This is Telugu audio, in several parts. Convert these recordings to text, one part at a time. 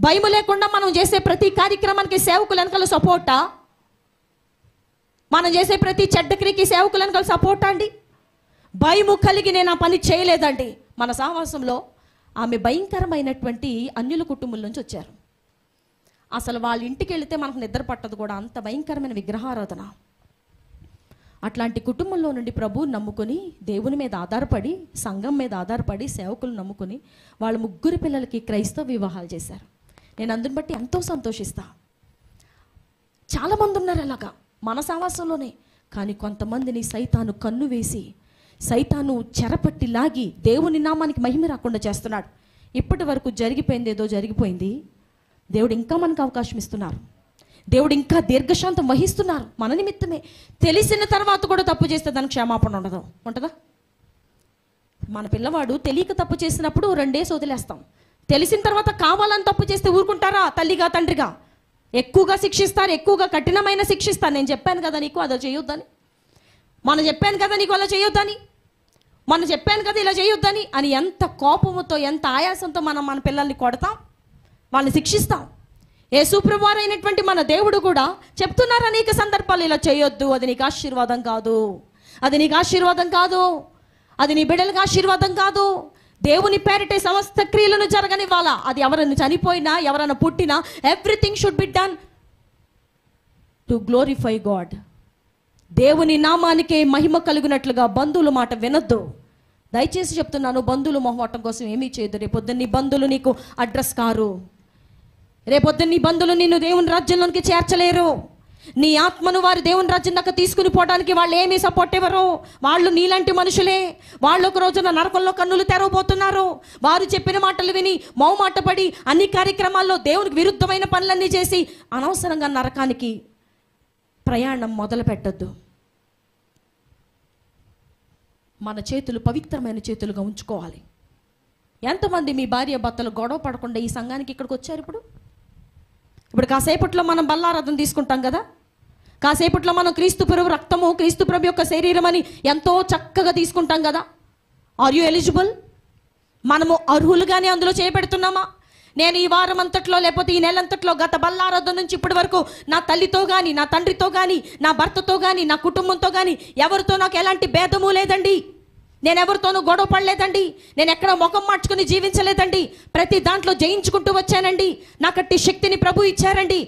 భయం లేకుండా మనం చేసే ప్రతి కార్యక్రమానికి సేవకులు వెనకాల సపోర్టా? మనం చేసే ప్రతి చెడ్డ క్రియకి సేవకులు వెనకాల సపోర్టా అండి? భయము కలిగి నేను ఆ పని చేయలేదండి. మన సహవాసంలో ఆమె భయంకరమైనటువంటి అన్యుల కుటుంబం నుంచి వచ్చారు. అసలు వాళ్ళ ఇంటికి వెళితే మనకు నిద్ర పట్టదు కూడా, అంత భయంకరమైన విగ్రహారాధన. అట్లాంటి కుటుంబంలో నుండి ప్రభువుని నమ్ముకొని, దేవుని మీద ఆధారపడి, సంఘం మీద ఆధారపడి, సేవకులు నమ్ముకొని వాళ్ళ 3 పిల్లలకి క్రైస్తవ వివాహాలు చేశారు. నేను అందుని బట్టి ఎంతో సంతోషిస్తా. చాలామంది ఉన్నారు అలాగా మన సహవాసంలోనే. కానీ కొంతమందిని సైతాను కన్ను వేసి, సైతాను చెరపట్టి లాగి దేవుని నామానికి మహిమ రాకుండా చేస్తున్నాడు. ఇప్పటి వరకు జరిగిపోయింది ఏదో జరిగిపోయింది. దేవుడు ఇంకా మనకు అవకాశం ఇస్తున్నారు. దేవుడు ఇంకా దీర్ఘశాంతం వహిస్తున్నారు మన నిమిత్తమే. తెలిసిన తర్వాత కూడా తప్పు చేస్తే దానికి క్షమాపణ ఉంటుందా? మన పిల్లవాడు తెలియక తప్పు చేసినప్పుడు 2 డేస్ వదిలేస్తాం. తెలిసిన తర్వాత కావాలని తప్పు చేస్తే ఊరుకుంటారా? తల్లిగా తండ్రిగా ఎక్కువగా శిక్షిస్తారు, ఎక్కువగా కఠినమైన శిక్షిస్తారు. నేను చెప్పాను కదా నీకు అలా చేయొద్దని, మనం చెప్పాను కదా నీకు అలా చేయొద్దని, మనం చెప్పాను కదా ఇలా చేయొద్దని అని ఎంత కోపంతో, ఎంత ఆయాసంతో మనం మన పిల్లల్ని కొడతాం, వాళ్ళని శిక్షిస్తాం. యేసుప్రభువారు అయినటువంటి మన దేవుడు కూడా చెప్తున్నారు అనేక సందర్భాలు, ఇలా చేయొద్దు, అది నీకు ఆశీర్వాదం కాదు, అది నీకు ఆశీర్వాదం కాదు, అది నీ బిడ్డలకు ఆశీర్వాదం కాదు. దేవుని పేరిటే సమస్త క్రియలను జరగనివ్వాలా. అది ఎవరైనా చనిపోయినా, ఎవరైనా పుట్టినా, everything should be done to glorify God. దేవుని నామానికే మహిమ కలుగునట్లుగా బంధువుల మాట వినొద్దు. దయచేసి చెప్తున్నాను, బంధువులు మొహమాటం కోసం ఏమీ చేయదు. రేపొద్దున నీ బంధువులు నీకు అడ్రస్ కారు. రేపొద్దున నీ బంధువులు నిన్ను దేవుని రాజ్యంలోనికి చేర్చలేరు. నీ ఆత్మను వారి దేవుని రాజ్యం దాకా తీసుకుని పోవడానికి వాళ్ళు ఏమీ సపోర్ట్ ఇవ్వరు. వాళ్ళు నీలాంటి మనుషులే. వాళ్ళు ఒక రోజున నరకంలో కన్నులు తెరవబోతున్నారు. వారు చెప్పిన మాటలు విని మౌమాటపడి అన్ని కార్యక్రమాల్లో దేవునికి విరుద్ధమైన పనులన్నీ చేసి అనవసరంగా నరకానికి ప్రయాణం మొదలు పెట్టద్దు. మన చేతులు పవిత్రమైన చేతులుగా ఉంచుకోవాలి. ఎంతమంది మీ భార్య భర్తలు గొడవ పడకుండా ఈ సంఘానికి ఇక్కడికి వచ్చారు? ఇప్పుడు కాసేపట్లో మనం బల్లారాధన తీసుకుంటాం కదా, కాసేపట్లో మనం క్రీస్తు ప్రభు రక్తము, క్రీస్తు ప్రభు యొక్క శరీరం అని ఎంతో చక్కగా తీసుకుంటాం కదా. Are you eligible? మనము అర్హులుగానే అందులో చేపెడుతున్నామా? నేను ఈ వారం అంతట్లో, లేకపోతే ఈ నెలంతట్లో, గత బల్లారాధన నుంచి ఇప్పటి వరకు నా తల్లితో కానీ, నా తండ్రితో కానీ, నా భర్తతో కానీ, నా కుటుంబంతో కానీ ఎవరితో నాకు ఎలాంటి భేదము లేదండి. నేను ఎవరితోనూ గొడవ పడలేదండి. నేను ఎక్కడ ముఖం మార్చుకుని జీవించలేదండి. ప్రతి దాంట్లో జయించుకుంటూ వచ్చానండి. నాకట్టి శక్తిని ప్రభు ఇచ్చారండి.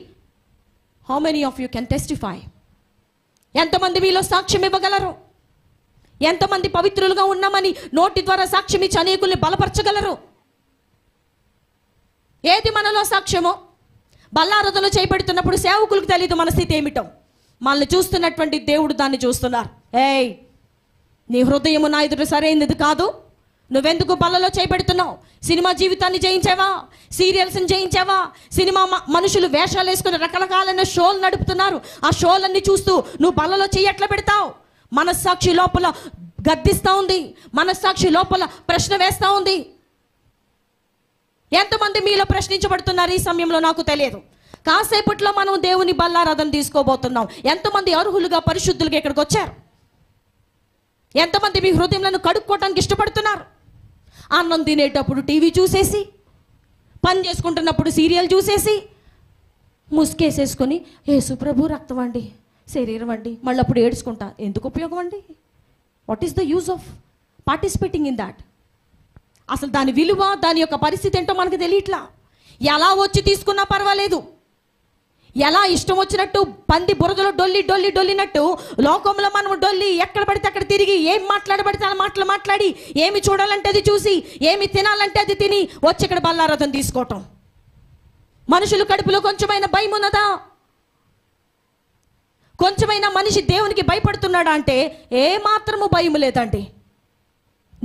How many of you can testify? ఎంతమంది మీలో సాక్ష్యం ఇవ్వగలరు? ఎంతమంది పవిత్రులుగా ఉన్నామని నోటి ద్వారా సాక్ష్యం ఇచ్చి అనేకుల్ని బలపరచగలరు? ఏది మనలో సాక్ష్యమో? బల్లారాధనలో చేపెడుతున్నప్పుడు సేవకులకు తెలీదు మన స్థితి ఏమిటో. మనల్ని చూస్తున్నటువంటి దేవుడు దాన్ని చూస్తున్నారు. ఏయ్, నీ హృదయము నా ఎదుట సరైనది కాదు. నువ్వెందుకు బల్లలో చేపెడుతున్నావు? సినిమా జీవితాన్ని జయించావా? సీరియల్స్ని జయించావా? సినిమా మనుషులు వేషాలు వేసుకుని రకరకాలైన షోలు నడుపుతున్నారు. ఆ షోలన్నీ చూస్తూ నువ్వు బల్లలో చెయ్యి ఎట్లా పెడతావు? మనస్సాక్షి లోపల గద్దిస్తూ ఉంది. మనస్సాక్షి లోపల ప్రశ్న వేస్తూ ఉంది. ఎంతమంది మీలో ప్రశ్నించబడుతున్నారు ఈ సమయంలో నాకు తెలియదు. కాసేపట్లో మనం దేవుని బల్లారాధన తీసుకోబోతున్నాం. ఎంతమంది అర్హులుగా, పరిశుద్ధులుగా ఇక్కడికి వచ్చారు? ఎంతమంది మీ హృదయంలో కడుక్కోవడానికి ఇష్టపడుతున్నారు? అన్నం తినేటప్పుడు టీవీ చూసేసి, పని చేసుకుంటున్నప్పుడు సీరియల్ చూసేసి, ముసుకేసేసుకొని యేసు ప్రభు రక్తం అండి, శరీరం అండి, మళ్ళీ అప్పుడు ఏడ్చుకుంటా. ఎందుకు ఉపయోగం అండి? What is the use of participating in that? అసలు దాని విలువ, దాని యొక్క పరిస్థితి ఏంటో మనకు తెలియట్లా. ఎలా వచ్చి తీసుకున్నా పర్వాలేదు, ఎలా ఇష్టం వచ్చినట్టు పంది బురదలో డొల్లినట్టు లోకంలో మనం డొల్లి ఎక్కడ పడితే అక్కడ తిరిగి, ఏం మాట్లాడబడితే ఆ మాటలు మాట్లాడి, ఏమి చూడాలంటే అది చూసి, ఏమి తినాలంటే అది తిని వచ్చి ఇక్కడ బల్లారాధన తీసుకోవటం. మనుషులు కడుపులో కొంచెమైనా భయం ఉన్నదా? కొంచెమైనా మనిషి దేవునికి భయపడుతున్నాడా అంటే ఏ మాత్రము భయం లేదండి.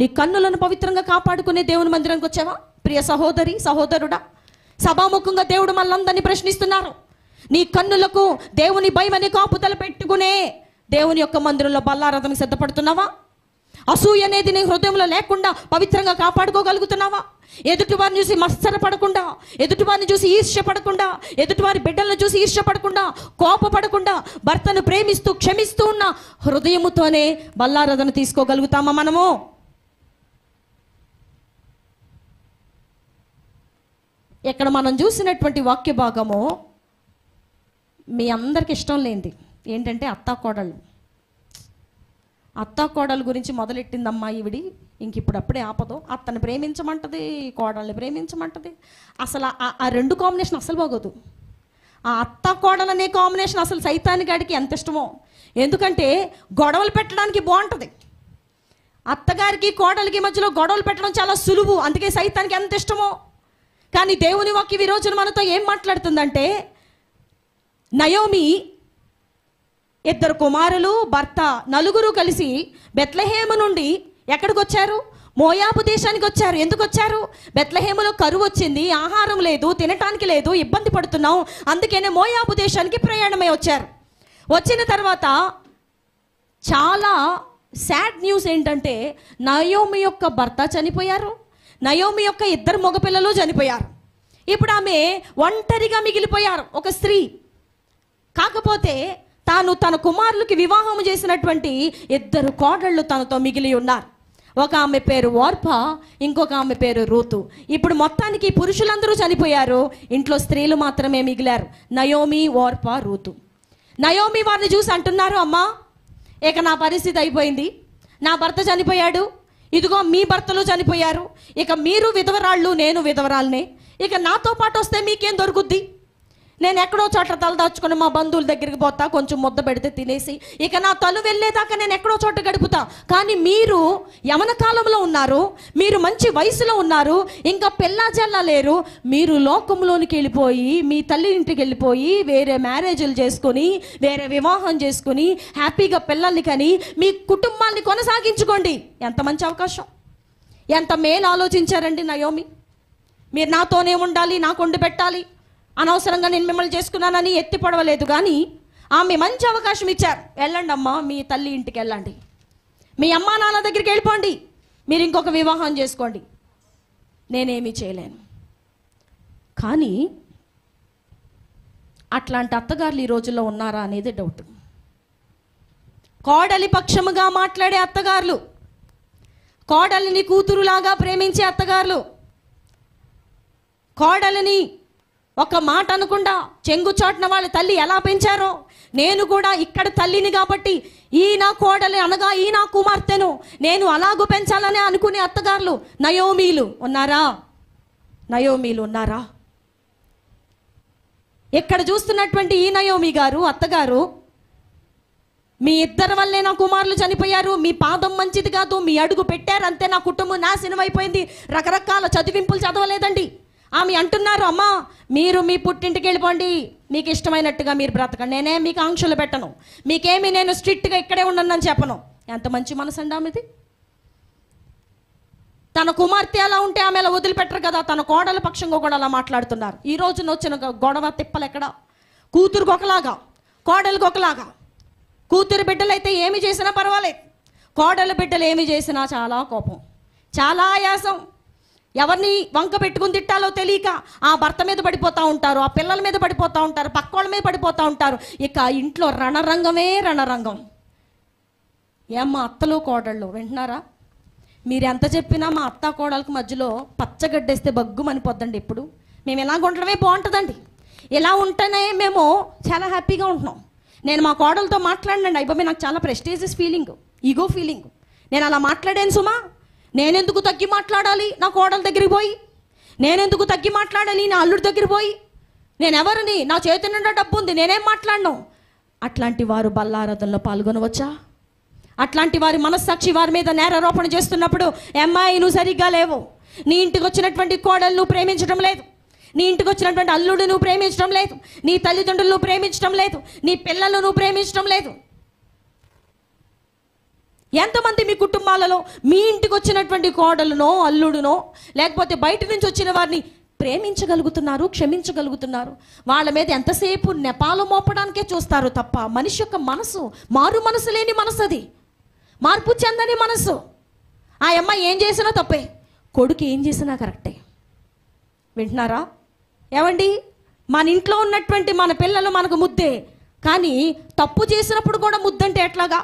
నీ కన్నులను పవిత్రంగా కాపాడుకునే దేవుని మందిరానికి వచ్చావా ప్రియ సహోదరి, సహోదరుడా? సభాముఖంగా దేవుడు మనందరినీ ప్రశ్నిస్తున్నారు. నీ కన్నులకు దేవుని భయం అనే కాపుదల పెట్టుకునే దేవుని యొక్క మందిరంలో బల్లారాధనకు సిద్ధపడుతున్నావా? అసూయ అనేది నీ హృదయంలో లేకుండా పవిత్రంగా కాపాడుకోగలుగుతున్నావా? ఎదుటివారిని చూసి మత్సరపడకుండా, ఎదుటివారిని చూసి ఈర్ష్యపడకుండా, ఎదుటివారి బిడ్డలను చూసి ఈర్ష్యపడకుండా, కోపపడకుండా, భర్తను ప్రేమిస్తూ క్షమిస్తూ ఉన్న హృదయముతోనే బల్లారాధన తీసుకోగలుగుతామా మనము? ఇక్కడ మనం చూసినటువంటి వాక్య భాగము మీ అందరికి ఇష్టం లేనిది ఏంటంటే అత్తాకోడళ్ళు. అత్తాకోడలు గురించి మొదలెట్టిందమ్మా ఈవిడి, ఇంక ఇప్పుడు అప్పుడే ఆపదు. అత్తని ప్రేమించమంటది, కోడల్ని ప్రేమించమంటది. అసలు ఆ రెండు కాంబినేషన్ అసలు బాగోదు. ఆ అత్తాకోడలు అనే కాంబినేషన్ అసలు సైతానిగాడికి ఎంత ఇష్టమో. ఎందుకంటే గొడవలు పెట్టడానికి బాగుంటుంది. అత్తగారికి కోడలికి మధ్యలో గొడవలు పెట్టడం చాలా సులువు, అందుకే సైతానికి ఎంత ఇష్టమో. కానీ దేవుని వాక్యం ఈ రోజున మనతో ఏం మాట్లాడుతుందంటే, నయోమి 2 కుమారులు, భర్త, నలుగురు కలిసి బెత్లెహేము నుండి ఎక్కడికి వచ్చారు? మోయాబు దేశానికి వచ్చారు. ఎందుకు వచ్చారు? బెత్లెహేములో కరువు వచ్చింది, ఆహారం లేదు, తినటానికి లేదు, ఇబ్బంది పడుతున్నాం, అందుకనే మోయాబు దేశానికి ప్రయాణమై వచ్చారు. వచ్చిన తర్వాత చాలా సాడ్ న్యూస్ ఏంటంటే, నయోమి యొక్క భర్త చనిపోయారు, నయోమి యొక్క 2 మగపిల్లలు చనిపోయారు. ఇప్పుడు ఆమె ఒంటరిగా మిగిలిపోయారు, ఒక స్త్రీ. కాకపోతే తాను తన కుమారులకి వివాహం చేసినటువంటి 2 కోడళ్ళు తనతో మిగిలి ఉన్నారు. ఒక ఆమె పేరు ఓర్పా, ఇంకొక ఆమె పేరు రూతు. ఇప్పుడు మొత్తానికి పురుషులందరూ చనిపోయారు, ఇంట్లో స్త్రీలు మాత్రమే మిగిలారు, నయోమి, ఓర్పా, రూతు. నయోమి వారిని చూసి అంటున్నారు, అమ్మా ఇక నా పరిస్థితి అయిపోయింది, నా భర్త చనిపోయాడు, ఇదిగో మీ భర్తలు చనిపోయారు, ఇక మీరు విధవరాళ్ళు, నేను విధవరాలనే, ఇక నాతో పాటు వస్తే మీకేం దొరుకుద్ది? నేను ఎక్కడో చోట తల దాచుకొని మా బంధువుల దగ్గరికి పోతా, కొంచెం ముద్ద పెడితే తినేసి ఇక నా తను వెళ్ళేదాకా నేను ఎక్కడో చోట గడుపుతా. కానీ మీరు యవన కాలంలో ఉన్నారు, మీరు మంచి వయసులో ఉన్నారు, ఇంకా పెళ్ళాజల్లా లేరు, మీరు లోకంలోనికి వెళ్ళిపోయి మీ తల్లి ఇంటికి వెళ్ళిపోయి వేరే మ్యారేజ్లు చేసుకొని, వేరే వివాహం చేసుకొని, హ్యాపీగా పిల్లల్ని కని మీ కుటుంబాన్ని కొనసాగించుకోండి. ఎంత మంచి అవకాశం, ఎంత మేలు ఆలోచించారండి నయోమి. మీరు నాతోనే ఉండాలి, నాకు వండి పెట్టాలి, అనవసరంగా నేను మిమ్మల్ని చేసుకున్నానని ఎత్తి పడవలేదు. కానీ ఆమె మంచి అవకాశం ఇచ్చారు. వెళ్ళండి అమ్మా, మీ తల్లి ఇంటికి వెళ్ళండి, మీ అమ్మా నాన్న దగ్గరికి వెళ్ళిపోండి, మీరు ఇంకొక వివాహం చేసుకోండి, నేనేమీ చేయలేను. కానీ అట్లాంటి అత్తగారులు ఈ రోజుల్లో ఉన్నారా అనేది డౌట్. కోడలి పక్షముగా మాట్లాడే అత్తగారులు, కోడలిని కూతురులాగా ప్రేమించే అత్తగారులు, కోడలిని ఒక మాట అనకుండా చెంగుచాటున వాళ్ళ తల్లి ఎలా పెంచారో, నేను కూడా ఇక్కడ తల్లిని కాబట్టి ఈ నా కోడలి అనగా ఈ నా కుమార్తెను నేను అలాగూ పెంచాలని అనుకునే అత్తగారులు, నయోమీలు ఉన్నారా? నయోమీలు ఉన్నారా? ఇక్కడ చూస్తున్నటువంటి ఈ నయోమి గారు, అత్తగారు, మీ 2 వల్లే నా కుమారులు చనిపోయారు, మీ పాదం మంచిది కాదు, మీ అడుగు పెట్టారు అంతే నా కుటుంబం నాశనం అయిపోయింది, రకరకాల చదివింపులు చదవలేదండి. ఆమె అంటున్నారు, అమ్మా మీరు మీ పుట్టింటికి వెళ్ళిపోండి, మీకు ఇష్టమైనట్టుగా మీరు బ్రతకండి, నేనే మీకు ఆంక్షలు పెట్టను, మీకేమి నేను స్ట్రిక్ట్గా ఇక్కడే ఉండనని చెప్పను. ఎంత మంచి మనసు అండి ఆమెది. తన కుమార్తె అలా ఉంటే ఆమె అలా వదిలిపెట్టరు కదా, తన కోడల పక్షంగా కూడా అలా మాట్లాడుతున్నారు. ఈ రోజున వచ్చిన గొడవ తిప్పలు ఎక్కడ? కూతురుకు ఒకలాగా, కోడలికి ఒకలాగా. కూతురు బిడ్డలు అయితే ఏమి చేసినా పర్వాలేదు, కోడల బిడ్డలు ఏమి చేసినా చాలా కోపం, చాలా ఆయాసం. ఎవరిని వంక పెట్టుకుని తిట్టాలో తెలియక ఆ భర్త మీద పడిపోతూ ఉంటారు, ఆ పిల్లల మీద పడిపోతూ ఉంటారు, పక్కోళ్ళ మీద పడిపోతూ ఉంటారు. ఇక ఇంట్లో రణరంగమే రణరంగం. ఏమ్మా అత్తలు కోడళ్ళు వింటున్నారా? మీరు ఎంత చెప్పినా మా అత్త కోడళ్ళకి మధ్యలో పచ్చగడ్డేస్తే బగ్గుమని పొద్దండి. ఇప్పుడు మేము ఇలా ఉండడమే బాగుంటుందండి, ఇలా ఉంటేనే మేము చాలా హ్యాపీగా ఉంటున్నాం. నేను మా కోడలతో మాట్లాడినండి, అయిపోయి నాకు చాలా ప్రెస్టీజియస్ ఫీలింగ్, ఈగో ఫీలింగ్. నేను అలా మాట్లాడాను సుమా, నేనెందుకు తగ్గి మాట్లాడాలి నా కోడల దగ్గరికి పోయి, నేనెందుకు తగ్గి మాట్లాడాలి నా అల్లుడి దగ్గరికి పోయి, నేనెవరిని, నా చేతి నిండా డబ్బు ఉంది, నేనేం మాట్లాడను. అట్లాంటి వారు బల్లారాధనలో పాల్గొనవచ్చా? అట్లాంటి వారి మనస్సాక్షి వారి మీద నేరారోపణ చేస్తున్నప్పుడు, అమ్మాయి నువ్వు సరిగ్గా లేవు, నీ ఇంటికి వచ్చినటువంటి కోడలు నువ్వు ప్రేమించడం లేదు, నీ ఇంటికి వచ్చినటువంటి అల్లుడు నువ్వు ప్రేమించడం లేదు, నీ తల్లిదండ్రులు నువ్వు ప్రేమించడం లేదు, నీ పిల్లలు నువ్వు ప్రేమించడం లేదు. ఎంతమంది మీ కుటుంబాలలో మీ ఇంటికి వచ్చినటువంటి కోడలునో అల్లుడునో లేకపోతే బయట నుంచి వచ్చిన వారిని ప్రేమించగలుగుతున్నారు, క్షమించగలుగుతున్నారు? వాళ్ళ మీద ఎంతసేపు నెపాలు మోపడానికే చూస్తారు తప్ప మనిషి యొక్క మనసు మారు మనసు లేని మనసు, అది మార్పు చెందని మనసు. ఆ అమ్మాయి ఏం చేసినా తప్పే, కొడుకు ఏం చేసినా కరెక్టే. వింటున్నారా? ఏమండి, మన ఇంట్లో ఉన్నటువంటి మన పిల్లలు మనకు ముద్దే, కానీ తప్పు చేసినప్పుడు కూడా ముద్దంటే ఎట్లాగా?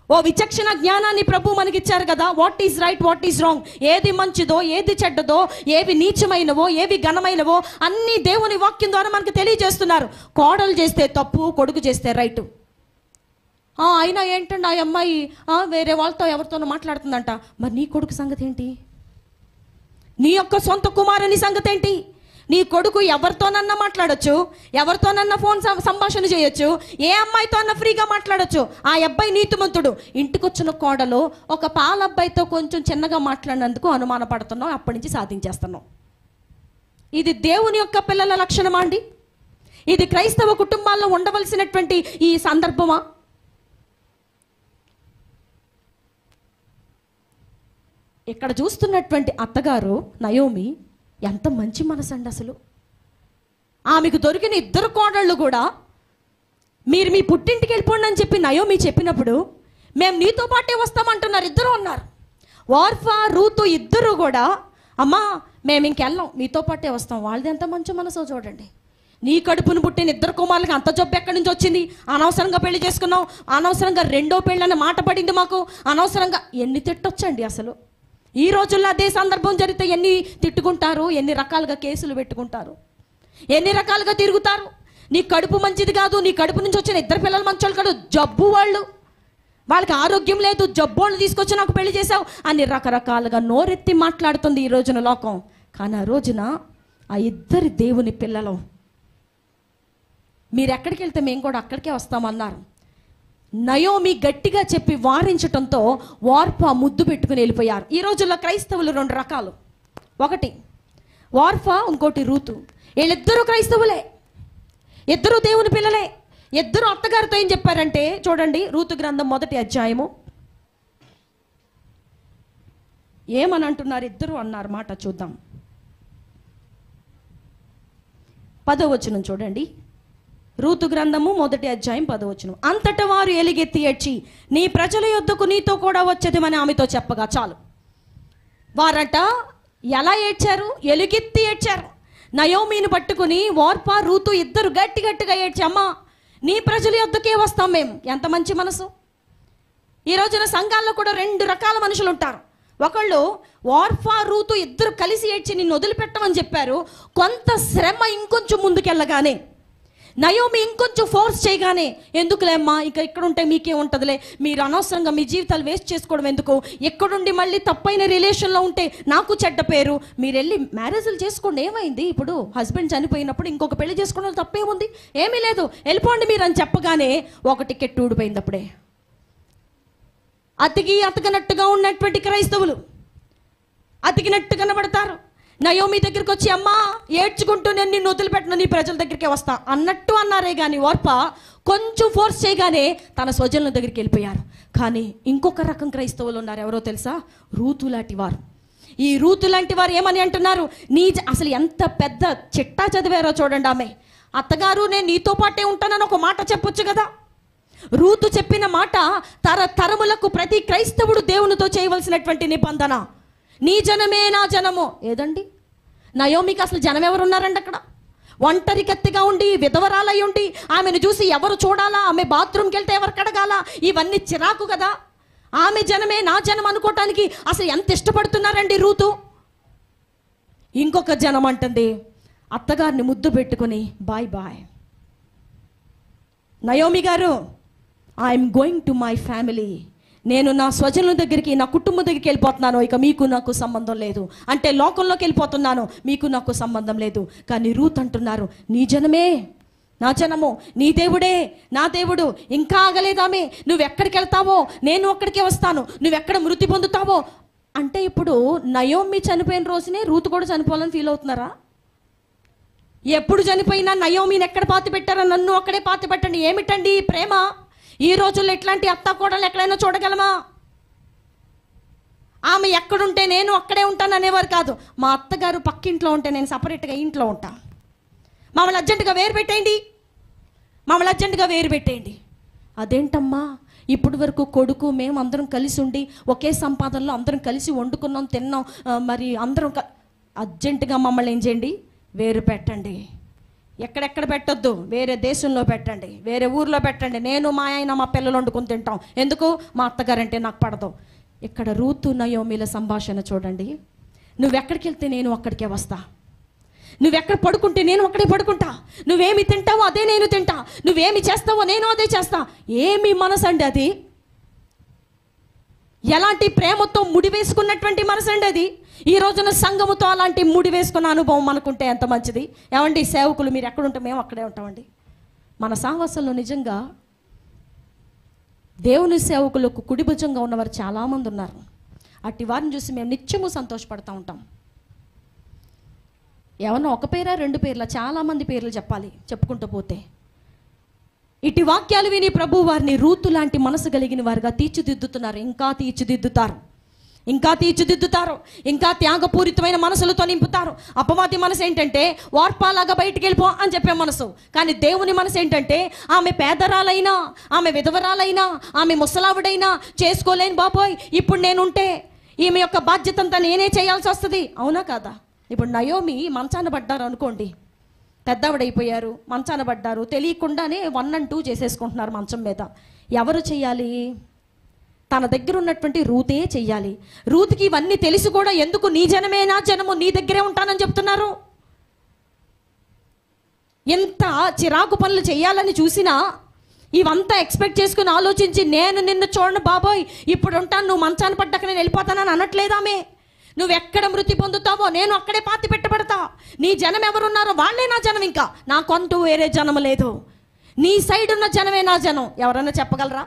ఓ విచక్షణ జ్ఞానాన్ని ప్రభు మనకిచ్చారు కదా. What is right, what is wrong, ఏది మంచిదో, ఏది చెడ్డదో, ఏవి నీచమైనవో, ఏవి ఘనమైనవో అన్నీ దేవుని వాక్యం ద్వారా మనకు తెలియజేస్తున్నారు. కోడలు చేస్తే తప్పు, కొడుకు చేస్తే రైటు. అయినా ఏంటండి ఆ అమ్మాయి వేరే వాళ్ళతో ఎవరితోనో మాట్లాడుతుందంట. మరి నీ కొడుకు సంగతి ఏంటి? నీ యొక్క సొంత కుమారుని సంగతి ఏంటి? నీ కొడుకు ఎవరితోనన్నా మాట్లాడొచ్చు, ఎవరితోనన్నా ఫోన్ సంభాషణ చేయొచ్చు, ఏ అమ్మాయితో అన్నా ఫ్రీగా మాట్లాడొచ్చు. ఆ అబ్బాయి నీతిమంతుడు. ఇంటికొచ్చిన కోడలు ఒక పాల అబ్బాయితో కొంచెం చిన్నగా మాట్లాడినందుకు అనుమానపడుతున్నాం, అప్పటి నుంచి సాధించేస్తున్నాం. ఇది దేవుని యొక్క పిల్లల లక్షణమా అండి? ఇది క్రైస్తవ కుటుంబాల్లో ఉండవలసినటువంటి ఈ సందర్భమా? ఇక్కడ చూస్తున్నటువంటి అత్తగారు నయోమి ఎంత మంచి మనసు అండి అసలు. ఆమెకు దొరికిన ఇద్దరు కోడళ్ళు కూడా మీరు మీ పుట్టింటికి వెళ్ళిపోండి అని చెప్పి నయోమి చెప్పినప్పుడు మేము నీతో పాటే వస్తామంటున్నారు. ఇద్దరు ఉన్నారు, ఓర్ఫా రూతు, ఇద్దరు కూడా అమ్మా మేము ఇంకెళ్ళాం, మీతో పాటే వస్తాం. వాళ్ళది ఎంత మంచి మనసో చూడండి. నీ కడుపును పుట్టిన ఇద్దరు కుమారులకి అంత జబ్బు ఎక్కడి నుంచి వచ్చింది? అనవసరంగా పెళ్లి చేసుకున్నాం, అనవసరంగా రెండో పెళ్ళని మాట పడింది మాకు, అనవసరంగా. ఎన్ని తిట్టొచ్చండి అసలు. ఈ రోజుల్లో అదే సందర్భం జరిగితే ఎన్ని తిట్టుకుంటారు, ఎన్ని రకాలుగా కేసులు పెట్టుకుంటారు, ఎన్ని రకాలుగా తిరుగుతారు. నీ కడుపు మంచిది కాదు, నీ కడుపు నుంచి వచ్చిన ఇద్దరు పిల్లలు మంచోళ్ళు కాదు, జబ్బు వాళ్ళు, వాళ్ళకి ఆరోగ్యం లేదు, జబ్బోళ్ళు తీసుకొచ్చి నాకు పెళ్లి చేసావు అని రకరకాలుగా నోరెత్తి మాట్లాడుతుంది ఈ రోజున లోకం. కానీ ఆ రోజున ఆ ఇద్దరి దేవుని పిల్లలు మీరు ఎక్కడికి వెళ్తే మేము కూడా అక్కడికే వస్తామన్నారు. నయోమి గట్టిగా చెప్పి వారించటంతో ఓర్పా ముద్దు పెట్టుకుని వెళ్ళిపోయారు. ఈ రోజుల్లో క్రైస్తవులు రెండు రకాలు, ఒకటి ఓర్పా, ఇంకోటి రూతు. వీళ్ళిద్దరూ క్రైస్తవులే, ఇద్దరు దేవుని పిల్లలే. ఇద్దరు అత్తగారితో ఏం చెప్పారంటే చూడండి, రూతు గ్రంథం 1వ అధ్యాయము ఏమని అంటున్నారు ఇద్దరు అన్నారు మాట చూద్దాం. 10వ వచనం చూడండి. రూతు గ్రంథము 1వ అధ్యాయం 10వ వచనం. అంతటా వారు ఎలుగెత్తి ఏడ్చి నీ ప్రజల యొద్దకు నీతో కూడా వచ్చేదేమని ఆమెతో చెప్పగా చాలు. వారట ఎలా ఏడ్చారు? ఎలుగెత్తి ఏడ్చారు. నయోమిని పట్టుకుని ఓర్పా రూతు ఇద్దరు గట్టి గట్టిగా ఏడ్చి అమ్మా నీ ప్రజల యొద్దకే వస్తాం మేము. ఎంత మంచి మనసు. ఈ రోజున సంఘాల్లో కూడా రెండు రకాల మనుషులు ఉంటారు. ఒకళ్ళు ఓర్పా రూతు ఇద్దరు కలిసి ఏడ్చి నిన్ను వదిలిపెట్టమని చెప్పారు. కొంత శ్రమ ఇంకొంచెం ముందుకెళ్ళగానే, నయోమి ఇంకొంచెం ఫోర్స్ చేయగానే, ఎందుకులే అమ్మా ఇక ఇక్కడ ఉంటే మీకే ఉంటుందిలే, మీరు అనవసరంగా మీ జీవితాలు వేస్ట్ చేసుకోవడం ఎందుకు, ఎక్కడుండి మళ్ళీ తప్పైన రిలేషన్లో ఉంటే నాకు చెడ్డ పేరు, మీరు వెళ్ళి మ్యారేజ్లు చేసుకోండి, ఏమైంది ఇప్పుడు హస్బెండ్ చనిపోయినప్పుడు ఇంకొక పెళ్లి చేసుకోవడం తప్పేముంది, ఏమీ లేదు, వెళ్ళిపోండి మీరు అని చెప్పగానే ఒక టికెట్ ఊడిపోయింది. అప్పుడే అతకనట్టుగా ఉన్నటువంటి క్రైస్తవులు అతికినట్టు కనబడతారు. నయోమి దగ్గరికి వచ్చి అమ్మా ఏడ్చుకుంటూ నేను నిన్ను వదిలిపెట్టిన నీ ప్రజల దగ్గరికే వస్తా అన్నట్టు అన్నారే కానీ ఓర్పా కొంచెం ఫోర్స్ చేయగానే తన స్వజనుల దగ్గరికి వెళ్ళిపోయారు. కానీ ఇంకొక రకం క్రైస్తవులు ఉన్నారు, ఎవరో తెలుసా? రూతు లాంటి వారు. ఈ రూతు లాంటి వారు ఏమని అంటున్నారు? అసలు ఎంత పెద్ద చిట్టా చదివారో చూడండి. ఆమె అత్తగారు నేను నీతో పాటే ఉంటానని ఒక మాట చెప్పొచ్చు కదా. రూతు చెప్పిన మాట తరములకు ప్రతి క్రైస్తవుడు దేవునితో చేయవలసినటువంటి నిబంధన. నీ జనమే నా జనము. ఏదండి నయోమికి అసలు జనం ఎవరు ఉన్నారండి అక్కడ? ఒంటరి కత్తిగా ఉండి విధవరాలై ఉండి ఆమెను చూసి ఎవరు చూడాలా, ఆమె బాత్రూమ్కి వెళ్తే ఎవరు కడగాల, ఇవన్నీ చిరాకు కదా. ఆమె జనమే నా జనం అనుకోవటానికి అసలు ఎంత ఇష్టపడుతున్నారండి రూతు. ఇంకొక జనం అంటుంది అత్తగారిని ముద్దు పెట్టుకుని బాయ్ బాయ్ నయోమి గారు, I'm going to my family, నేను నా స్వజనుల దగ్గరికి నా కుటుంబం దగ్గరికి వెళ్ళిపోతున్నాను, ఇక మీకు నాకు సంబంధం లేదు, అంటే లోకంలోకి వెళ్ళిపోతున్నాను, మీకు నాకు సంబంధం లేదు. కానీ రూత్ అంటున్నారు నీ జనమే నా జనము, నీ దేవుడే నా దేవుడు. ఇంకా ఆగలేదామే, నువ్వెక్కడికి వెళ్తావో నేను అక్కడికే వస్తాను, నువ్వెక్కడ మృతి పొందుతావో. అంటే ఇప్పుడు నయోమి చనిపోయిన రోజునే రూత్ కూడా చనిపోవాలని ఫీల్ అవుతున్నారా? ఎప్పుడు చనిపోయినా నయోమిని ఎక్కడ పాతి పెట్టారా, నన్ను అక్కడే పాతి పెట్టండి. ఏమిటండి ప్రేమ? ఈ రోజుల్లో ఇట్లాంటి అత్త కోడలు ఎక్కడైనా చూడగలమా? ఆమె ఎక్కడుంటే నేను అక్కడే ఉంటాను అనేవారు కాదు. మా అత్తగారు పక్కింట్లో ఉంటే నేను సపరేట్గా ఇంట్లో ఉంటా, మమ్మల్ని అర్జెంటుగా వేరు పెట్టేయండి, మమ్మల్ని అర్జెంటుగా వేరు పెట్టేయండి. అదేంటమ్మా, ఇప్పటి వరకు కొడుకు మేము అందరం కలిసి ఉండి ఒకే సంపాదనలో అందరం కలిసి వండుకున్నాం తిన్నాం, మరి అందరం అర్జెంటుగా మమ్మల్ని ఏం చేయండి, వేరు పెట్టండి. ఎక్కడెక్కడ పెట్టొద్దు, వేరే దేశంలో పెట్టండి, వేరే ఊర్లో పెట్టండి. నేను మా ఆయన మా పిల్లలు వండుకొని తింటాం. ఎందుకు? మా అత్తగారంటే నాకు పడదు. ఇక్కడ రూతు నయోమిల సంభాషణ చూడండి. నువ్వెక్కడికి వెళ్తే నేను అక్కడికే వస్తా, నువ్వెక్కడ పడుకుంటే నేను అక్కడే పడుకుంటా, నువ్వేమి తింటావో అదే నేను తింటా, నువ్వేమి చేస్తావో నేను అదే చేస్తా. ఏమి మనసు అండి అది? ఎలాంటి ప్రేమతో ముడి వేసుకున్నటువంటి మనసు అండి అది. ఈ రోజున సంఘముతో అలాంటి ముడి వేసుకున్న అనుభవం మనకుంటే ఎంత మంచిది. ఏమండి సేవకులు, మీరు ఎక్కడుంటే మేము అక్కడే ఉంటామండి. మన సాహసంలో నిజంగా దేవుని సేవకులకు కుడిభుజంగా ఉన్నవారు చాలామంది ఉన్నారు. అట్టి వారిని చూసి మేము నిత్యము సంతోషపడుతూ ఉంటాం. ఏమన్నా ఒక పేరా రెండు పేర్ల, చాలామంది పేర్లు చెప్పాలి చెప్పుకుంటూ పోతే. ఇటు వాక్యాలు విని ప్రభు వారిని రూతు లాంటి మనసు కలిగిన వారుగా తీర్చిదిద్దుతున్నారు. ఇంకా తీర్చిదిద్దుతారు, ఇంకా తీర్చిదిద్దుతారు, ఇంకా త్యాగపూరితమైన మనసులతో నింపుతారు. అపవాది మనసు ఏంటంటే వార్పాలాగా బయటికి వెళ్ళిపో అని చెప్పే మనసు. కానీ దేవుని మనసు ఏంటంటే ఆమె పేదరాలైనా, ఆమె విధవరాలైనా, ఆమె ముసలావిడైనా చేసుకోలేని బాబోయ్, ఇప్పుడు నేనుంటే ఈమె యొక్క బాధ్యత అంతా నేనే చేయాల్సి వస్తుంది. అవునా కాదా? ఇప్పుడు నయోమి మంచాన పడ్డారు అనుకోండి, పెద్దవిడైపోయారు, మంచాన పడ్డారు, తెలియకుండానే 1 and 2 చేసేసుకుంటున్నారు మంచం మీద. ఎవరు చెయ్యాలి? తన దగ్గర ఉన్నటువంటి రూతే చెయ్యాలి. రూత్కి ఇవన్నీ తెలిసి కూడా ఎందుకు నీ జనమే నా జనము, నీ దగ్గరే ఉంటానని చెప్తున్నారు? ఎంత చిరాకు పనులు చేయాలని చూసినా ఇవంతా ఎక్స్పెక్ట్ చేసుకుని ఆలోచించి నేను నిన్ను చూడను బాబోయ్, ఇప్పుడు ఉంటాను, నువ్వు మంచాన పడ్డాక నేను వెళ్ళిపోతానని అనట్లేదామే. నువ్వు ఎక్కడ మృతి పొందుతావో నేను అక్కడే పాతి పెట్టబడతా. నీ జనం ఎవరున్నారో వాళ్ళే నా జనం, ఇంకా నాకంటూ వేరే జనం లేదు. నీ సైడ్ ఉన్న జనమే నా జనం. ఎవరన్నా చెప్పగలరా?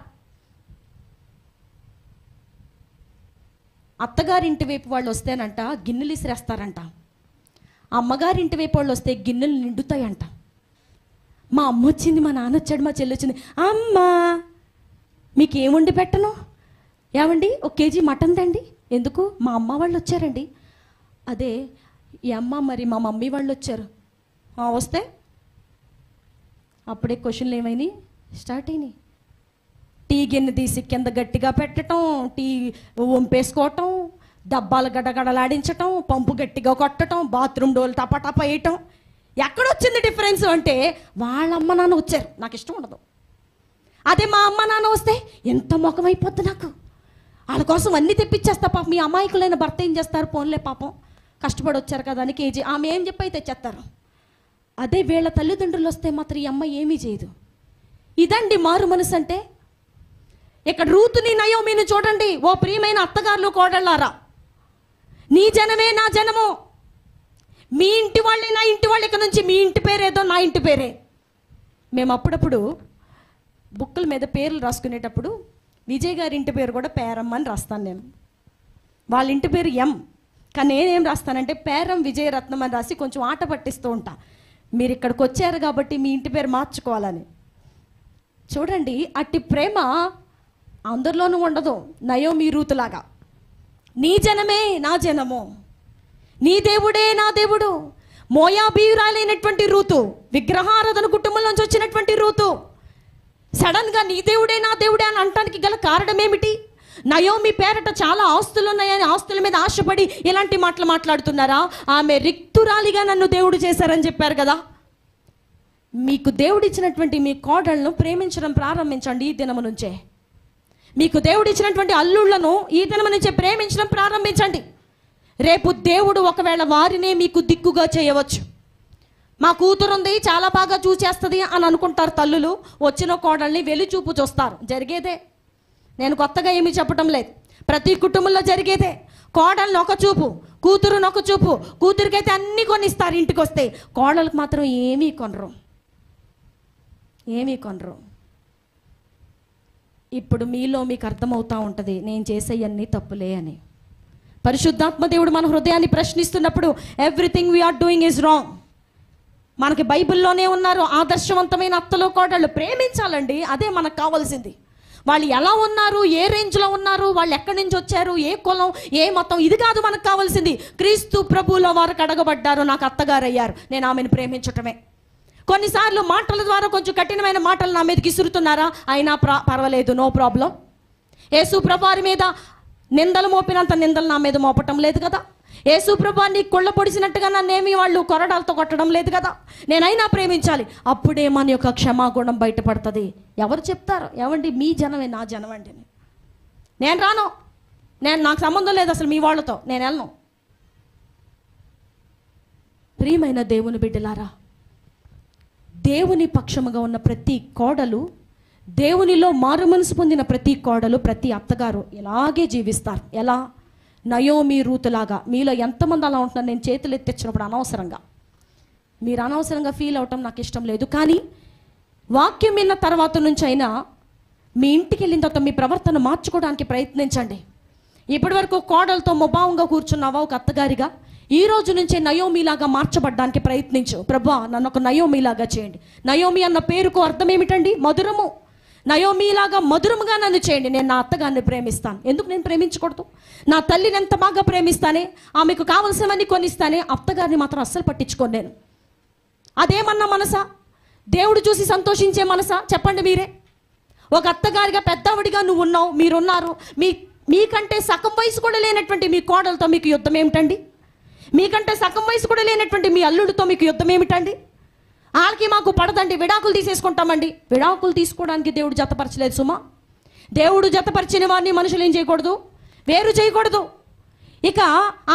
అత్తగారింటి వైపు వాళ్ళు వస్తేనంట గిన్నెలు ఇసిరేస్తారంట, అమ్మగారింటి వైపు వాళ్ళు వస్తే గిన్నెలు నిండుతాయంట. మా అమ్మ వచ్చింది, మా నాన్న వచ్చాడు, మా చెల్లి వచ్చింది, అమ్మా మీకు ఏముండి పెట్టను, ఏమండి 1 kg మటన్ తండి. ఎందుకు? మా అమ్మ వాళ్ళు వచ్చారండి. అదే ఈ అమ్మ మరి మా మమ్మీ వాళ్ళు వచ్చారు. వస్తే అప్పుడే క్వశ్చన్లు ఏమైనాయి స్టార్ట్ అయినాయి. టీ గిన్నె తీసి కింద గట్టిగా పెట్టడం, టీ వంపేసుకోవటం, డబ్బాలు గడగడలాడించటం, పంపు గట్టిగా కొట్టడం, బాత్రూమ్ డోర్లు టపటప వేయటం. ఎక్కడొచ్చింది డిఫరెన్స్ అంటే వాళ్ళ అమ్మ నాన్న వచ్చారు, నాకు ఇష్టం ఉండదు. అదే మా అమ్మ నాన్న వస్తే ఎంత ముఖం అయిపోద్ది నాకు. వాళ్ళ కోసం అన్నీ తెప్పించేస్తా. పాపం మీ అమాయకులైన భర్త ఏం చేస్తారు? పోన్లే పాపం కష్టపడి వచ్చారు కదా అని కేజీ ఆమె ఏం చెప్పి తెచ్చేస్తారు. అదే వీళ్ళ తల్లిదండ్రులు వస్తే మాత్రం ఈ అమ్మ ఏమీ చేయదు. ఇదండి మారు మనసు అంటే. ఇక్కడ రూతుని నయోమిని చూడండి. ఓ ప్రియమైన అత్తగారులు కోడళ్ళారా, నీ జనమే నా జనము, మీ ఇంటి వాళ్ళే నా ఇంటి వాళ్ళు, ఇక్కడ నుంచి మీ ఇంటి పేరేదో నా ఇంటి పేరే. మేము అప్పుడప్పుడు బుక్కుల మీద పేర్లు రాసుకునేటప్పుడు విజయ్ గారి ఇంటి పేరు కూడా పేరమ్మ అని రాస్తాను నేను. వాళ్ళ ఇంటి పేరు ఎం, కానీ నేనేం రాస్తానంటే పేరం విజయరత్నం అని రాసి కొంచెం ఆట పట్టిస్తూ ఉంటా. మీరు ఇక్కడికి వచ్చారు కాబట్టి మీ ఇంటి పేరు మార్చుకోవాలని. చూడండి, అట్టి ప్రేమ అందరిలోనూ ఉండదు. నయోమి రూతులాగా నీ జనమే నా జనము, నీ దేవుడే నా దేవుడు. మోయాబీయురాలైనటువంటి రూతు, విగ్రహారాధన కుటుంబం నుంచి వచ్చినటువంటి రూతు సడన్గా నీ దేవుడే నా దేవుడే అని అనటానికి గల కారణం ఏమిటి? నయోమి పేరట చాలా ఆస్తులు ఉన్నాయని ఆస్తుల మీద ఆశపడి ఇలాంటి మాటలు మాట్లాడుతున్నారా? ఆమె రిక్తురాలిగా నన్ను దేవుడు చేశారని చెప్పారు కదా. మీకు దేవుడిచ్చినటువంటి మీ కోడళ్లను ప్రేమించడం ప్రారంభించండి ఈ దినము నుంచే. మీకు దేవుడిచ్చినటువంటి అల్లుళ్లను ఈ దినము నుంచే ప్రేమించడం ప్రారంభించండి. రేపు దేవుడు ఒకవేళ వారినే మీకు దిక్కుగా చేయవచ్చు. మా కూతురుంది చాలా బాగా చూసేస్తుంది అని అనుకుంటారు తల్లులు. వచ్చిన కోడల్ని వెలిచూపు చూస్తారు. జరిగేదే, నేను కొత్తగా ఏమీ చెప్పటం లేదు, ప్రతి కుటుంబంలో జరిగేదే. కోడల్ని ఒక చూపు, కూతురుని ఒక చూపు. కూతురికైతే అన్నీ కొనిస్తారు ఇంటికి వస్తే, కోడలకు మాత్రం ఏమీ కొనరు, ఏమీ కొనరు. ఇప్పుడు మీలో మీకు అర్థమవుతూ ఉంటుంది నేను చేసేవన్నీ తప్పులే అని. పరిశుద్ధాత్మ దేవుడు మన హృదయాన్ని ప్రశ్నిస్తున్నప్పుడు everything we are doing is wrong. మనకి బైబిల్లోనే ఉన్నారు ఆదర్శవంతమైన అత్తలు కోడళ్ళు. ప్రేమించాలండి, అదే మనకు కావాల్సింది. వాళ్ళు ఎలా ఉన్నారు, ఏ రేంజ్లో ఉన్నారు, వాళ్ళు ఎక్కడి నుంచి వచ్చారు, ఏ కులం, ఏ మతం, ఇది కాదు మనకు కావాల్సింది. క్రీస్తు ప్రభువులో వారు కడగబడ్డారు, నాకు అత్తగారు అయ్యారు, నేను ఆమెను ప్రేమించటమే. కొన్నిసార్లు మాటల ద్వారా కొంచెం కఠినమైన మాటలు నా మీదకి ఇసురుతున్నారా, అయినా పర్వాలేదు, నో ప్రాబ్లం. యేసు ప్రభువారి మీద నిందలు మోపినంత నిందలు నా మీద మోపటం లేదు కదా. యేసు ప్రభువాన్ని కుళ్ళ పొడిచినట్టుగా నన్నేమి వాళ్ళు కొరడాలతో కొట్టడం లేదు కదా, నేనైనా ప్రేమించాలి, అప్పుడే మన యొక్క క్షమాగుణం బయటపడుతుంది. ఎవరు చెప్తారు? ఏమండి, మీ జనమే నా జనం అండి. నేను రాను, నాకు సంబంధం లేదు అసలు మీ వాళ్ళతో, నేను వెళ్ళను. ప్రియమైన దేవుని బిడ్డలారా, దేవుని పక్షముగా ఉన్న ప్రతి కోడలు, దేవునిలో మారు మనసు పొందిన ప్రతి కోడలు, ప్రతి అత్తగారు ఇలాగే జీవిస్తారు. ఎలా? నయోమి రూతులాగా. మీలో ఎంతమంది అలా ఉంటున్నారు? నేను చేతులు ఎత్తిచ్చినప్పుడు అనవసరంగా మీరు అనవసరంగా ఫీల్ అవటం నాకు ఇష్టం లేదు. కానీ వాక్యం విన్న తర్వాత నుంచి అయినా మీ ఇంటికి వెళ్ళిన తర్వాత మీ ప్రవర్తన మార్చుకోవడానికి ప్రయత్నించండి. ఇప్పటి వరకు కోడలతో ముభావంగా కూర్చున్నావా ఒక అత్తగారిగా? ఈ రోజు నుంచే నయోమిలాగా మార్చబడ్డానికి ప్రయత్నించు. ప్రభువా, నన్ను ఒక నయోమిలాగా చేయండి. నయోమి అన్న పేరుకు అర్థం ఏమిటండి? మధురము. నయోమిలాగా మధురముగా నన్ను చేయండి. నేను నా అత్తగారిని ప్రేమిస్తాను. ఎందుకు నేను ప్రేమించకూడదు? నా తల్లిని ఎంత బాగా ప్రేమిస్తానే, ఆమెకు కావలసినవన్నీ కొనిస్తానే, అత్తగారిని మాత్రం అస్సలు పట్టించుకోను నేను. అదేమన్నా మనసా? దేవుడు చూసి సంతోషించే మనసా? చెప్పండి మీరే. ఒక అత్తగారిగా పెద్దవాడిగా నువ్వు ఉన్నావు, మీరున్నారు. మీకంటే సగం వయసు కూడా లేనటువంటి మీ కోడలతో మీకు యుద్ధం ఏమిటండి? మీకంటే సగం వయసు కూడా లేనటువంటి మీ అల్లుడితో మీకు యుద్ధం ఏమిటండి? వాళ్ళకి మాకు పడదండి, విడాకులు తీసేసుకుంటామండి. విడాకులు తీసుకోవడానికి దేవుడు జతపరచలేదు సుమా. దేవుడు జతపరిచిన వారిని మనుషులు ఏం చేయకూడదు? వేరు చేయకూడదు. ఇక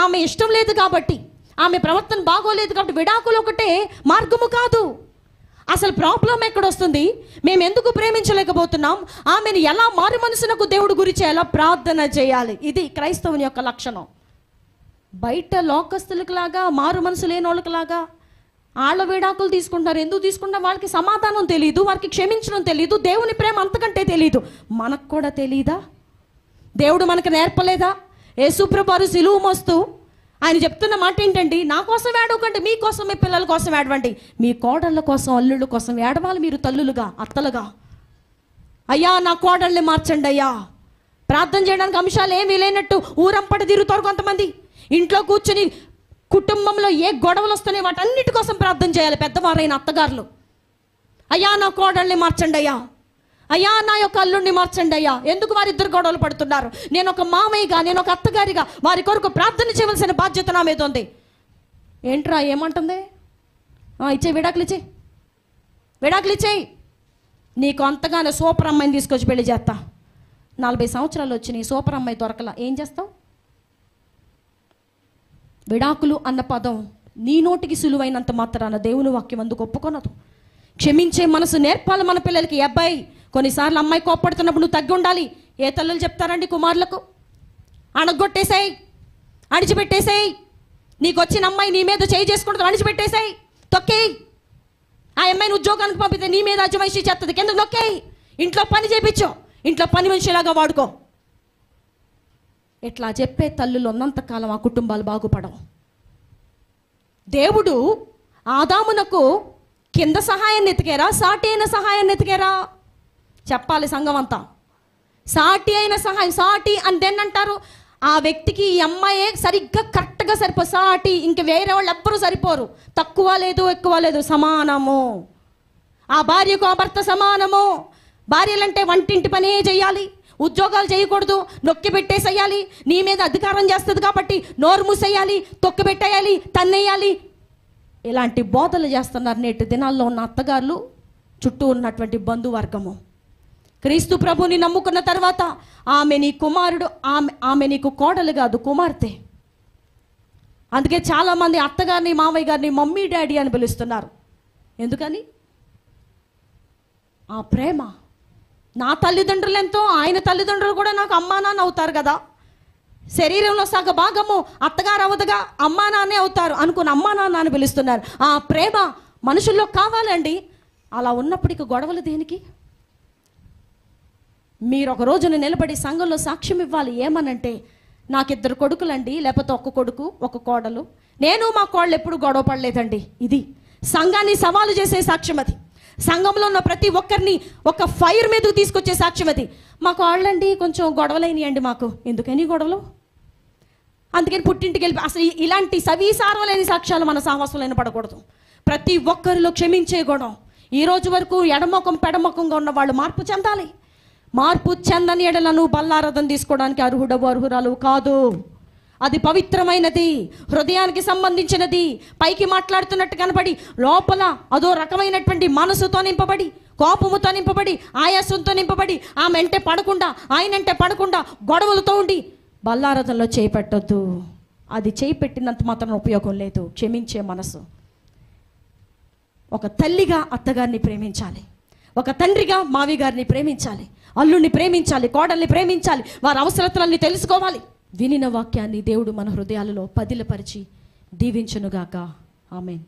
ఆమె ఇష్టం లేదు కాబట్టి, ఆమె ప్రవర్తన బాగోలేదు కాబట్టి విడాకులు ఒకటే మార్గము కాదు. అసలు ప్రాబ్లం ఎక్కడొస్తుంది? మేము ఎందుకు ప్రేమించలేకపోతున్నాం? ఆమెను ఎలా మారు మనసునకు దేవుడు గురించి ఎలా ప్రార్థన చేయాలి? ఇది క్రైస్తవుని యొక్క లక్షణం. బయట లోకస్తులకు లాగా, మారు మనసు లేని వాళ్ళకి లాగా వాళ్ళ విడాకులు తీసుకుంటారు. ఎందుకు తీసుకుంటారు? వాళ్ళకి సమాధానం తెలియదు, వారికి క్షమించడం తెలియదు, దేవుని ప్రేమ అంతకంటే తెలియదు. మనకు కూడా తెలీదా? దేవుడు మనకు నేర్పలేదా? యేసుప్రభువారు సిలువ మోస్తూ ఆయన చెప్తున్న మాట ఏంటండి? నా కోసం ఏడవకండి, మీకోసం, మీ పిల్లల కోసం ఏడవండి. మీ కోడళ్ళ కోసం, అల్లుళ్ళ కోసం ఏడవాలి మీరు తల్లులుగా, అత్తలుగా. అయ్యా, నా కోడళ్ళని మార్చండి అయ్యా. ప్రార్థన చేయడానికి అంశాలు ఏమీ లేనట్టు ఊరంపట తిరుగుతారు కొంతమంది. ఇంట్లో కూర్చొని కుటుంబంలో ఏ గొడవలు వస్తున్నాయి వాటన్నిటి కోసం ప్రార్థన చేయాలి పెద్దవారైన అత్తగారులు. అయ్యా, నా కోడళ్ళని మార్చండి అయ్యా. అయ్యా, నా యొక్క అల్లుడిని మార్చండి అయ్యా. ఎందుకు వారిద్దరు గొడవలు పడుతున్నారు? నేను ఒక మామయ్యగా, నేను ఒక అత్తగారిగా వారి కొరకు ప్రార్థన చేయవలసిన బాధ్యత నా మీద ఉంది. ఏంట్రా ఏమంటుంది? ఇచ్చే విడాకులు ఇచ్చే, విడాకులు ఇచ్చేయి. నీకు అంతగానే సూపర్ అమ్మాయిని తీసుకొచ్చి పెళ్లి చేస్తా. 40 సంవత్సరాలు వచ్చి నీ సూపర్ అమ్మాయి దొరకలా, ఏం చేస్తావు? విడాకులు అన్న పదం నీ నోటికి సులువైనంత మాత్రాన దేవుని వాక్యం అందుకు ఒప్పుకొనదు. క్షమించే మనసు నేర్పాలి మన పిల్లలకి. అబ్బాయి, కొన్నిసార్లు అమ్మాయి కోప్పడుతున్నప్పుడు నువ్వు తగ్గి ఉండాలి. ఏ తల్లులు చెప్తారండి కుమారులకు? అణగొట్టేసాయి, అడిచిపెట్టేసాయి. నీకు వచ్చిన అమ్మాయి నీ మీద చేయి చేసుకుంటుంది, అడిచిపెట్టేసాయి, తొక్కేయి. ఆ అమ్మాయిని ఉద్యోగానికి పంపితే నీ మీద అజమాయిషీ చేస్తుంది, కింద నొక్కేయి. ఇంట్లో పని చేయించు, ఇంట్లో పని మనిషిలాగా వాడుకో. ఇట్లా చెప్పే తల్లులు ఉన్నంతకాలం ఆ కుటుంబాలు బాగుపడవు. దేవుడు ఆదామునకు కింద సహాయాన్ని ఎతికారా, సాటి అయిన సహాయాన్ని ఎతికారా? చెప్పాలి సంఘం అంతా. సాటి అయిన సహాయం. సాటి అని దేన్ని అంటారు? ఆ వ్యక్తికి ఈ అమ్మాయే సరిగ్గా కరెక్ట్గా సరిపో. సాటి ఇంక వేరే వాళ్ళు ఎవ్వరూ సరిపోరు. తక్కువ లేదు, ఎక్కువ లేదు, సమానము. ఆ భార్యకు ఆ భర్త సమానము. భార్యలంటే వంటింటి పనే చేయాలి, ఉద్యోగాలు చేయకూడదు, నొక్కి పెట్టేసేయాలి. నీ మీద అధికారం చేస్తుంది కాబట్టి నోరు మూసేయాలి, తొక్కి పెట్టేయాలి, తన్నేయాలి. ఇలాంటి బోధలు చేస్తున్నారు నేటి దినాల్లో ఉన్న అత్తగారులు, చుట్టూ ఉన్నటువంటి బంధువర్గము. క్రీస్తు ప్రభుని నమ్ముకున్న తర్వాత ఆమె నీ కుమారుడు, ఆమె నీకు కోడలు కాదు, కుమార్తె. అందుకే చాలామంది అత్తగారిని, మామయ్య గారిని మమ్మీ డాడీ అని పిలుస్తున్నారు. ఎందుకని? ఆ ప్రేమ. నా తల్లిదండ్రులు ఎంతో, ఆయన తల్లిదండ్రులు కూడా నాకు అమ్మా నాన్న అవుతారు కదా. శరీరంలో సగ భాగము అత్తగారు అవదుగా, అమ్మా నాన్నే అవుతారు అనుకుని అమ్మా నాన్న అని పిలుస్తున్నారు. ఆ ప్రేమ మనుషుల్లో కావాలండి. అలా ఉన్నప్పటికీ గొడవలు దేనికి? మీరు ఒక రోజున నిలబడి సంఘంలో సాక్ష్యం ఇవ్వాలి. ఏమనంటే, నాకు 2 కొడుకులండి, లేకపోతే 1 కొడుకు 1 కోడలు, నేను మా కోడలు ఎప్పుడు గొడవ పడలేదండి. ఇది సంఘాన్ని సవాలు చేసే సాక్ష్యం. అది సంఘంలో ఉన్న ప్రతి ఒక్కరిని ఒక ఫైర్ మీదకు తీసుకొచ్చే సాక్ష్యం. అది మా కోళ్ళండి కొంచెం గొడవలైనయండి. మాకు ఎందుకని గొడవలు? అందుకని పుట్టింటికి వెళ్ళి అసలు ఇలాంటి సవీసారం లేని సాక్ష్యాలు మన సాహసంలో పడకూడదు. ప్రతి ఒక్కరిలో క్షమించే గుణం. ఈ రోజు వరకు ఎడమొఖం పెడమొఖంగా ఉన్న వాళ్ళు మార్పు చెందాలి. మార్పు చెందని ఎడలను బల్లారథం తీసుకోవడానికి అర్హుడవు, అర్హురాలు కాదు. అది పవిత్రమైనది, హృదయానికి సంబంధించినది. పైకి మాట్లాడుతున్నట్టు కనబడి లోపల అదో రకమైనటువంటి మనసుతో నింపబడి, కోపముతో నింపబడి, ఆయాసంతో నింపబడి, ఆమెంటే పడకుండా, ఆయనంటే పడకుండా గొడవలతో ఉండి బల్లారథంలో చేపెట్టొద్దు. అది చేపెట్టినంత మాత్రం ఉపయోగం లేదు. క్షమించే మనసు. ఒక తల్లిగా అత్తగారిని ప్రేమించాలి, ఒక తండ్రిగా మావి గారిని ప్రేమించాలి, అల్లుడిని ప్రేమించాలి, కోడల్ని ప్రేమించాలి, వారి అవసరతలన్నీ తెలుసుకోవాలి. వినిన వాక్యాన్ని దేవుడు మన హృదయాలలో పదిలపరిచి దీవించునుగాక. ఆమేన్.